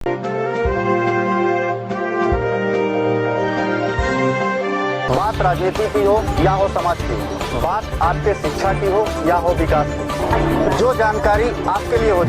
बात राजनीति की हो या हो समाज की, बात आपके शिक्षा की हो या हो विकास की, जो जानकारी आपके लिए हो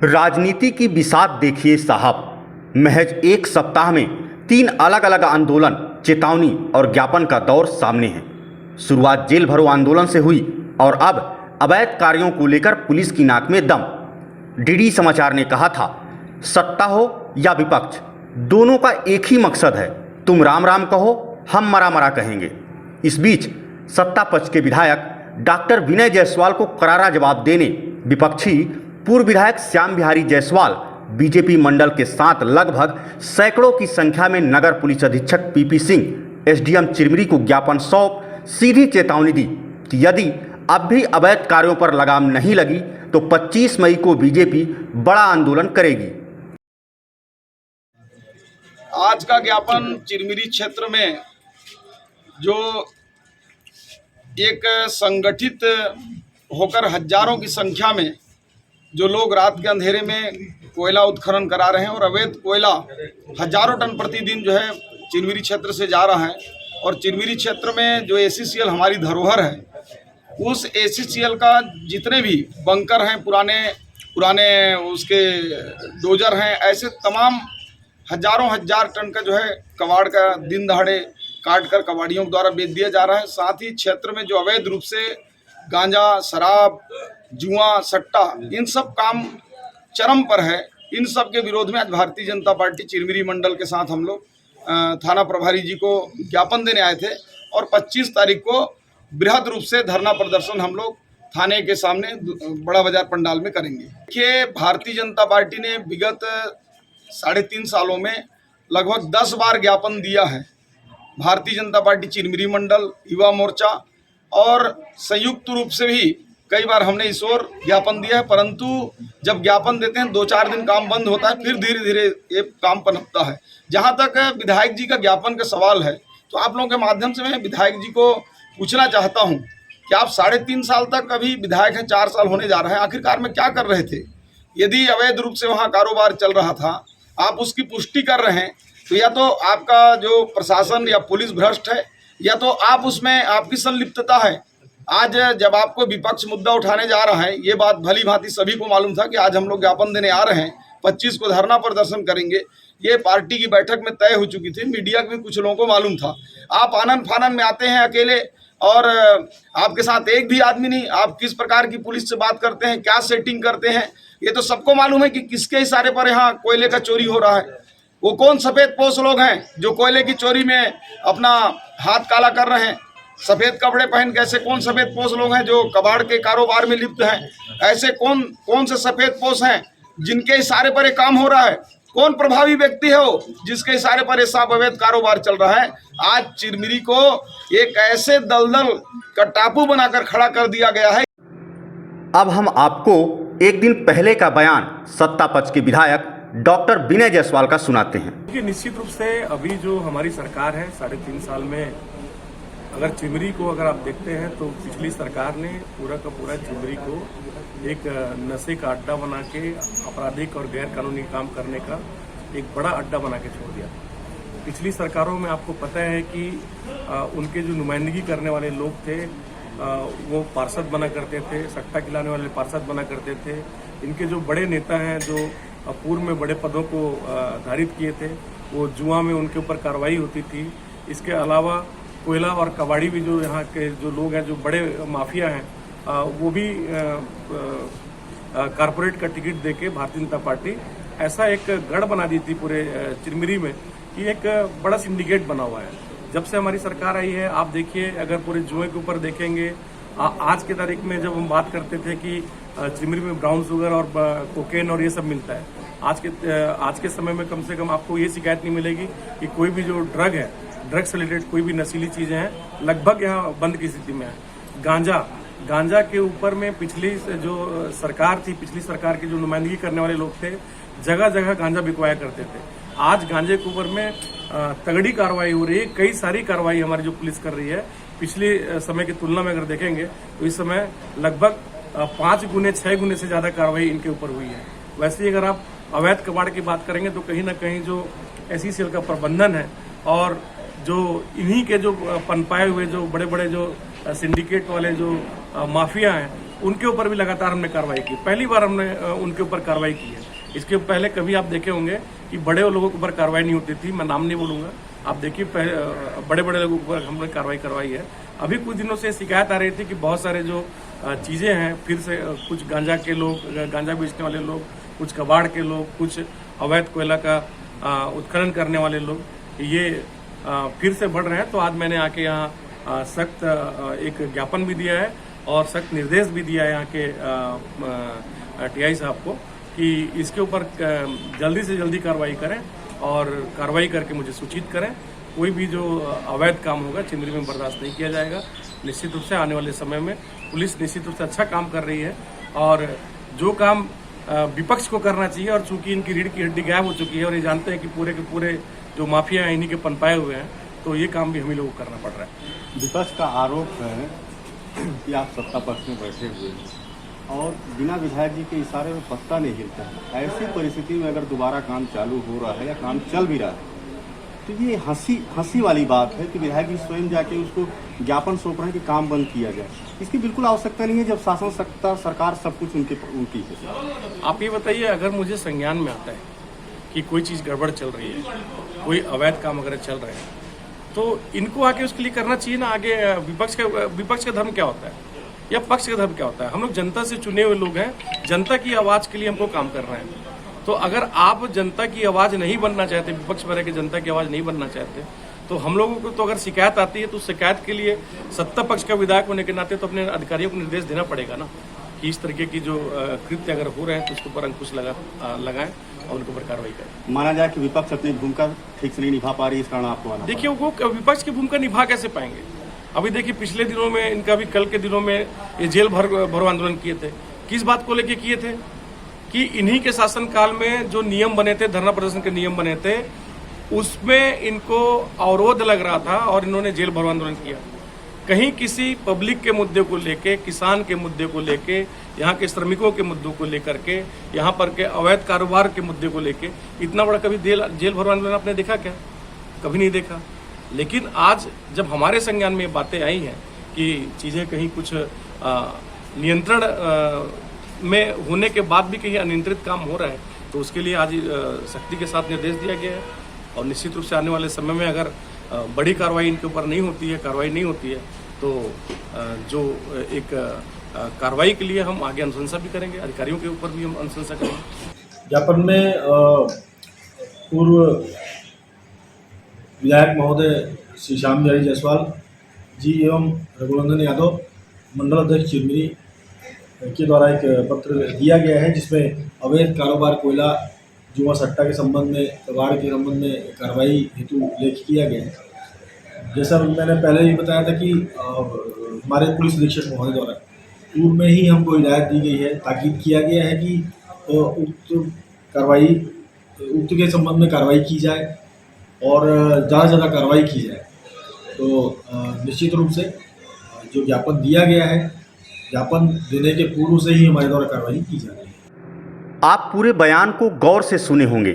राजनीति की बिसात देखिए साहब। महज एक सप्ताह में 3 अलग अलग आंदोलन, चेतावनी और ज्ञापन का दौर सामने है। शुरुआत जेल भरो आंदोलन से हुई और अब अवैध कार्यों को लेकर पुलिस की नाक में दम। डीडी समाचार ने कहा था, सत्ता हो या विपक्ष, दोनों का एक ही मकसद है, तुम राम राम कहो, हम मरा मरा कहेंगे। इस बीच सत्ता पक्ष के विधायक डॉक्टर विनय जायसवाल को करारा जवाब देने विपक्षी पूर्व विधायक श्याम बिहारी जायसवाल बीजेपी मंडल के साथ लगभग सैकड़ों की संख्या में नगर पुलिस अधीक्षक पीपी सिंह, एसडीएम चिरमिरी को ज्ञापन सौंप सीधी चेतावनी दी कि यदि अब भी अवैध कार्यों पर लगाम नहीं लगी तो 25 मई को बीजेपी बड़ा आंदोलन करेगी। आज का ज्ञापन चिरमिरी क्षेत्र में जो एक संगठित होकर हजारों की संख्या में जो लोग रात के अंधेरे में कोयला उत्खनन करा रहे हैं और अवैध कोयला हजारों टन प्रतिदिन जो है चिरमिरी क्षेत्र से जा रहा है, और चिरमिरी क्षेत्र में जो एसीसीएल हमारी धरोहर है, उस एसीसीएल का जितने भी बंकर हैं, पुराने उसके डोजर हैं, ऐसे तमाम हजारों हजार टन का जो है कबाड़ का दिन दहाड़े काट कर कबाड़ियों द्वारा बेच दिया जा रहा है। साथ ही क्षेत्र में जो अवैध रूप से गांजा, शराब, जुआ, सट्टा, इन सब काम चरम पर है। इन सब के विरोध में आज भारतीय जनता पार्टी चिरमिरी मंडल के साथ हम लोग थाना प्रभारी जी को ज्ञापन देने आए थे और 25 तारीख को बृहद रूप से धरना प्रदर्शन हम लोग थाने के सामने बड़ा बाजार पंडाल में करेंगे। देखिए, भारतीय जनता पार्टी ने विगत 3.5 सालों में लगभग 10 बार ज्ञापन दिया है। भारतीय जनता पार्टी चिरमिरी मंडल, युवा मोर्चा और संयुक्त रूप से भी कई बार हमने इस ओर ज्ञापन दिया है, परंतु जब ज्ञापन देते हैं 2-4 दिन काम बंद होता है, फिर धीरे धीरे ये काम पनपता है। जहां तक विधायक जी का ज्ञापन का सवाल है, तो आप लोगों के माध्यम से मैं विधायक जी को पूछना चाहता हूं कि आप 3.5 साल तक अभी विधायक हैं, 4 साल होने जा रहे हैं, आखिरकार में क्या कर रहे थे? यदि अवैध रूप से वहाँ कारोबार चल रहा था, आप उसकी पुष्टि कर रहे हैं, तो या तो आपका जो प्रशासन या पुलिस भ्रष्ट है, या तो आप उसमें आपकी संलिप्तता है। आज जब आपको विपक्ष मुद्दा उठाने जा रहा है, ये बात भली भांति सभी को मालूम था कि आज हम लोग ज्ञापन देने आ रहे हैं, 25 को धरना प्रदर्शन करेंगे, ये पार्टी की बैठक में तय हो चुकी थी, मीडिया में कुछ लोगों को मालूम था। आप आनन फानन में आते हैं अकेले, और आपके साथ एक भी आदमी नहीं। आप किस प्रकार की पुलिस से बात करते हैं, क्या सेटिंग करते हैं, ये तो सबको मालूम है कि किसके इशारे पर यहाँ कोयले का चोरी हो रहा है। वो कौन सफेद पोश लोग हैं जो कोयले की चोरी में अपना हाथ काला कर रहे हैं? सफेद कपड़े पहन के ऐसे कौन सफेद पोश लोग हैं जो कबाड़ के कारोबार में लिप्त हैं? ऐसे कौन से सफेद पोश हैं जिनके इशारे पर ये काम हो रहा है? कौन प्रभावी व्यक्ति है वो जिसके इशारे पर ये सब अवैध कारोबार चल रहा है? आज चिरमिरी को एक ऐसे दलदल का टापू बनाकर खड़ा कर दिया गया है। अब हम आपको एक दिन पहले का बयान सत्ता पक्ष के विधायक डॉक्टर विनय जायसवाल का सुनाते हैं। देखिए, निश्चित रूप से अभी जो हमारी सरकार है 3.5 साल में, अगर चिरमिरी को अगर आप देखते हैं तो पिछली सरकार ने पूरा का पूरा चिरमिरी को एक नशे का अड्डा बना के आपराधिक और गैर कानूनी काम करने का एक बड़ा अड्डा बना के छोड़ दिया। पिछली सरकारों में आपको पता है कि उनके जो नुमाइंदगी करने वाले लोग थे वो पार्षद बना करते थे, सट्टा खिलाने वाले पार्षद बना करते थे। इनके जो बड़े नेता हैं जो पूर्व में बड़े पदों को धारित किए थे, वो जुआ में उनके ऊपर कार्रवाई होती थी। इसके अलावा कोयला और कबाड़ी भी जो यहाँ के जो लोग हैं, जो बड़े माफिया हैं, वो भी कारपोरेट का टिकट देके भारतीय जनता पार्टी ऐसा एक गढ़ बना दी थी पूरे चिरमिरी में कि एक बड़ा सिंडिकेट बना हुआ है। जब से हमारी सरकार आई है, आप देखिए, अगर पूरे जुए के ऊपर देखेंगे, आज के तारीख में जब हम बात करते थे कि चिरमिरी में ब्राउन शुगर और कोकेन और ये सब मिलता है, आज के समय में कम से कम आपको ये शिकायत नहीं मिलेगी कि कोई भी जो ड्रग है, ड्रग से रिलेटेड कोई भी नशीली चीजें हैं, लगभग यहाँ बंद की स्थिति में है। गांजा गांजा के ऊपर में पिछली जो सरकार थी, पिछली सरकार की जो नुमाइंदगी करने वाले लोग थे, जगह जगह गांजा बिकवाया करते थे। आज गांजे के ऊपर में तगड़ी कार्रवाई हो रही है। कई सारी कार्रवाई हमारी जो पुलिस कर रही है, पिछले समय की तुलना में अगर देखेंगे तो इस समय लगभग 5 गुने 6 गुने से ज्यादा कार्रवाई इनके ऊपर हुई है। वैसे ही अगर आप अवैध कबाड़ की बात करेंगे तो कहीं ना कहीं जो ऐसी सेल का प्रबंधन है और जो इन्हीं के जो पनपाए हुए जो बड़े बड़े जो सिंडिकेट वाले जो माफिया हैं, उनके ऊपर भी लगातार हमने कार्रवाई की। पहली बार हमने उनके ऊपर कार्रवाई की है। इसके पहले कभी आप देखे होंगे कि बड़े लोगों के ऊपर कार्रवाई नहीं होती थी। मैं नाम नहीं बोलूंगा, आप देखिए बड़े बड़े लोगों के ऊपर हमने कार्रवाई करवाई है। अभी कुछ दिनों से शिकायत आ रही थी कि बहुत सारे जो चीज़ें हैं, फिर से कुछ गांजा के लोग, गांजा बेचने वाले लोग, कुछ कबाड़ के लोग, कुछ अवैध कोयला का उत्खनन करने वाले लोग, ये फिर से बढ़ रहे हैं। तो आज मैंने आके यहाँ सख्त एक ज्ञापन भी दिया है और सख्त निर्देश भी दिया है यहाँ के टीआई साहब को कि इसके ऊपर जल्दी से जल्दी कार्रवाई करें और कार्रवाई करके मुझे सूचित करें। कोई भी जो अवैध काम होगा चिमरी में बर्दाश्त नहीं किया जाएगा। निश्चित रूप से आने वाले समय में पुलिस निश्चित रूप से अच्छा काम कर रही है और जो काम विपक्ष को करना चाहिए, और चूंकि इनकी रीढ़ की हड्डी गायब हो चुकी है और ये जानते हैं कि पूरे के पूरे जो माफिया हैं इन्हीं के पनपाए हुए हैं, तो ये काम भी हम ही लोगों को करना पड़ रहा है। विपक्ष का आरोप है कि आप सत्ता पक्ष में बैठे हुए हैं और बिना विधायक जी के इशारे में पत्ता नहीं हिलता है। ऐसी परिस्थिति में अगर दोबारा काम चालू हो रहा है या काम चल भी रहा है तो ये हंसी वाली बात है कि विधायक जी स्वयं जाके उसको ज्ञापन सौंप रहे हैं कि काम बंद किया जाए। इसकी बिल्कुल आवश्यकता नहीं है जब शासन सत्ता सरकार सब कुछ उनकी है। आप ये बताइए, अगर मुझे संज्ञान में आता है कि कोई चीज़ गड़बड़ चल रही है, कोई अवैध काम अगर चल रहे हैं, तो इनको आके उसके लिए करना चाहिए ना। आगे विपक्ष का धर्म क्या होता है या पक्ष का धर्म क्या होता है? हम लोग जनता से चुने हुए लोग हैं, जनता की आवाज़ के लिए हमको काम कर रहे हैं। तो अगर आप जनता की आवाज़ नहीं बनना चाहते, विपक्ष में रह के जनता की आवाज़ नहीं बनना चाहते, तो हम लोगों को तो अगर शिकायत आती है तो शिकायत के लिए सत्ता पक्ष का विधायक होने के नाते तो अपने अधिकारियों को निर्देश देना पड़ेगा ना कि इस तरीके की जो कृत्य अगर हो रहे हैं तो उसके ऊपर अंकुश लगाएं और उनके ऊपर कार्रवाई करें। माना जाए कि विपक्ष अपनी भूमिका ठीक से नहीं निभा पा रही, इस कारण आपको आना। देखिए, वो विपक्ष की भूमिका निभा कैसे पाएंगे? अभी देखिए, पिछले दिनों में इनका भी, कल के दिनों में ये जेल भरो आंदोलन किए थे। किस बात को लेके किए थे? कि इन्हीं के शासनकाल में जो नियम बने थे, धरना प्रदर्शन के नियम बने थे, उसमें इनको अवरोध लग रहा था और इन्होंने जेल भरो आंदोलन किया। कहीं किसी पब्लिक के मुद्दे को लेके, किसान के मुद्दे को लेके, यहाँ के श्रमिकों के मुद्दों को लेकर के, यहाँ पर के अवैध कारोबार के मुद्दे को लेके इतना बड़ा कभी जेल भरो आंदोलन आपने देखा क्या? कभी नहीं देखा। लेकिन आज जब हमारे संज्ञान में बातें आई हैं कि चीज़ें कहीं कुछ नियंत्रण में होने के बाद भी कहीं अनियंत्रित काम हो रहा है, तो उसके लिए आज सख्ती के साथ निर्देश दिया गया है। और निश्चित रूप से आने वाले समय में अगर बड़ी कार्रवाई इनके ऊपर नहीं होती है, तो जो एक कार्रवाई के लिए हम आगे अनुशंसा भी करेंगे, अधिकारियों के ऊपर भी हम अनुशंसा करेंगे। ज्ञापन में पूर्व विधायक महोदय श्री श्याम बिहारी जायसवाल जी एवं रघुनंदन यादव, मंडल अध्यक्ष चिरमिरी के द्वारा एक पत्र दिया गया है जिसमें अवैध कारोबार, कोयला, जुआ सट्टा के संबंध में, कबाड़ के संबंध में कार्रवाई हेतु लेख किया गया है। जैसा मैंने पहले ही बताया था कि हमारे पुलिस अधीक्षक महोदय द्वारा पूर्व में ही हमको हिदायत दी गई है, ताकीद किया गया है कि उक्त के संबंध में कार्रवाई की जाए और ज़्यादा से ज़्यादा कार्रवाई की जाए। तो निश्चित रूप से जो ज्ञापन दिया गया है, ज्ञापन देने के पूर्व से ही हमारे द्वारा कार्रवाई की जा रही है। आप पूरे बयान को गौर से सुने होंगे।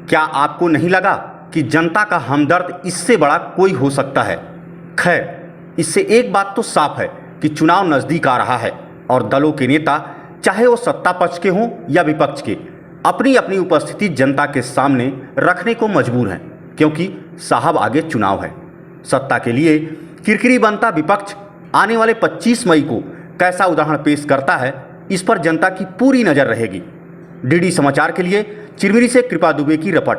क्या आपको नहीं लगा कि जनता का हमदर्द इससे बड़ा कोई हो सकता है? खैर, इससे एक बात तो साफ है कि चुनाव नज़दीक आ रहा है और दलों के नेता, चाहे वो सत्ता पक्ष के हों या विपक्ष के, अपनी अपनी उपस्थिति जनता के सामने रखने को मजबूर हैं, क्योंकि साहब आगे चुनाव है। सत्ता के लिए किरकिरी बनता विपक्ष आने वाले 25 मई को कैसा उदाहरण पेश करता है, इस पर जनता की पूरी नज़र रहेगी। डीडी समाचार के लिए चिरमिरी से कृपा दुबे की रिपोर्ट।